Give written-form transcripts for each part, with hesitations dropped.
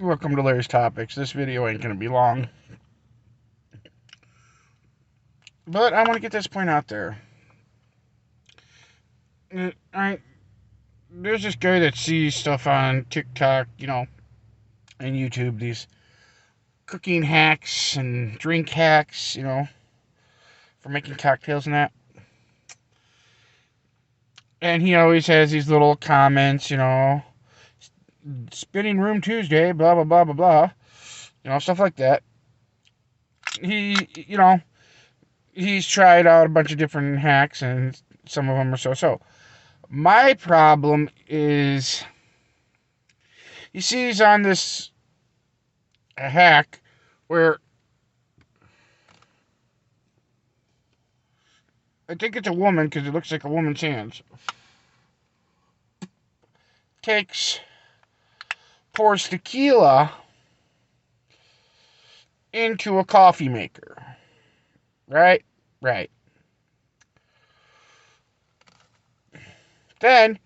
Welcome to Larry's Topics. This video ain't going to be long. But I want to get this point out there. There's this guy that sees stuff on TikTok, and YouTube, these cooking hacks and drink hacks, for making cocktails and that. And he always has these little comments, spinning room Tuesday, blah, blah, blah, blah, blah, stuff like that. He's tried out a bunch of different hacks, and some of them are so-so. My problem is, you see, he's on this hack where I think it's a woman because it looks like a woman's hands. Pours tequila into a coffee maker. Right. Then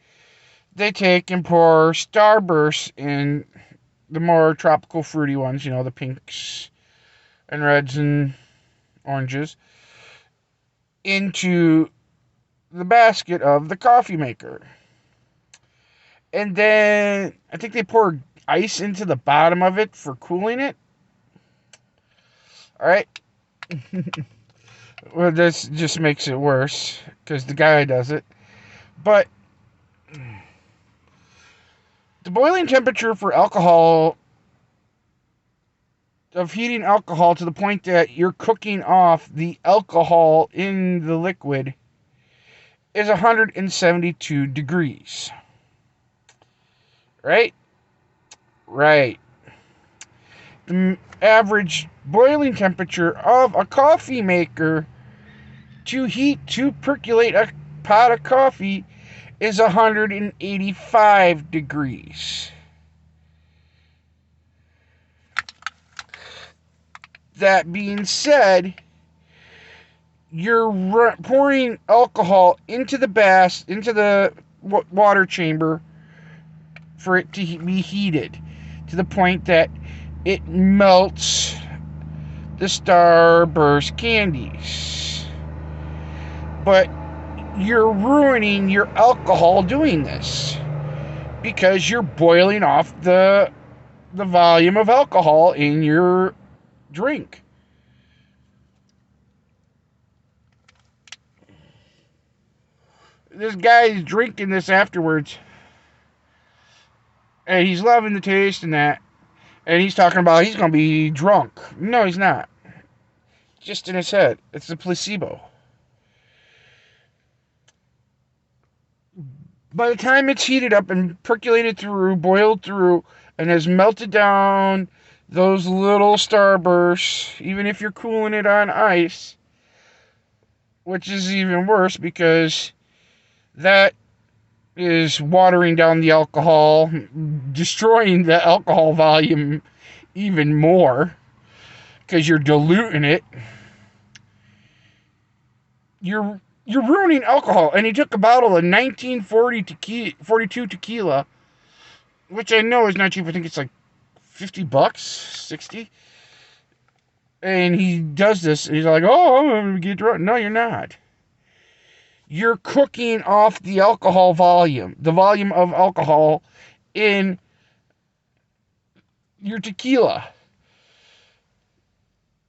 they take and pour Starburst in the more tropical fruity ones, the pinks and reds and oranges, into the basket of the coffee maker. And then I think they pour ice into the bottom of it for cooling it. All right. Well, this just makes it worse because the guy does it. But the boiling temperature for alcohol, of heating alcohol to the point that you're cooking off the alcohol in the liquid, is 172 degrees. Right? The average boiling temperature of a coffee maker to percolate a pot of coffee is 185 degrees. That being said, you're pouring alcohol into the water chamber for it to be heated to the point that it melts the Starburst candies. But you're ruining your alcohol doing this because you're boiling off the volume of alcohol in your drink. This guy's drinking this afterwards, and he's loving the taste and that, and he's talking about he's going to be drunk. No, he's not. Just in his head. It's a placebo. By the time it's heated up and percolated through, boiled through, and has melted down those little Starbursts, even if you're cooling it on ice, which is even worse because that is watering down the alcohol, destroying the alcohol volume even more because you're diluting it. You're ruining alcohol. And he took a bottle of 1942 tequila, which I know is not cheap. I think it's like $50, 60. And he does this, and he's like, "Oh, I'm going to get drunk." No, you're not. You're cooking off the alcohol volume, the volume of alcohol in your tequila.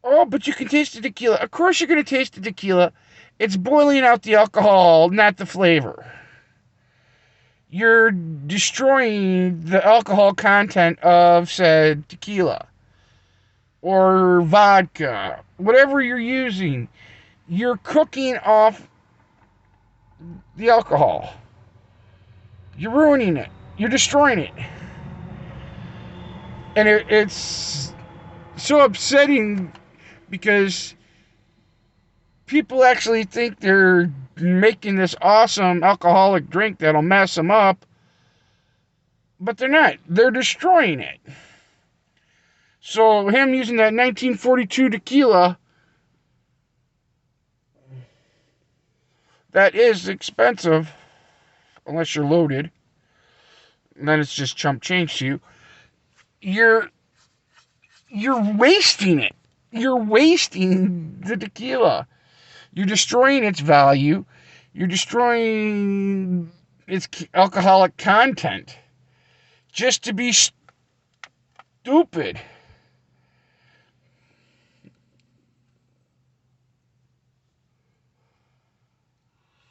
Oh, but you can taste the tequila. Of course you're going to taste the tequila. It's boiling out the alcohol, not the flavor. You're destroying the alcohol content of said tequila or vodka, whatever you're using. You're cooking off the alcohol. You're ruining it. You're destroying it. And it's so upsetting because people actually think they're making this awesome alcoholic drink that'll mess them up, but they're not. They're destroying it. So him using that 1942 tequila, that is expensive, unless you're loaded, and then it's just chump change to you. You're you're wasting it. You're wasting the tequila. You're destroying its value. You're destroying its alcoholic content just to be stupid.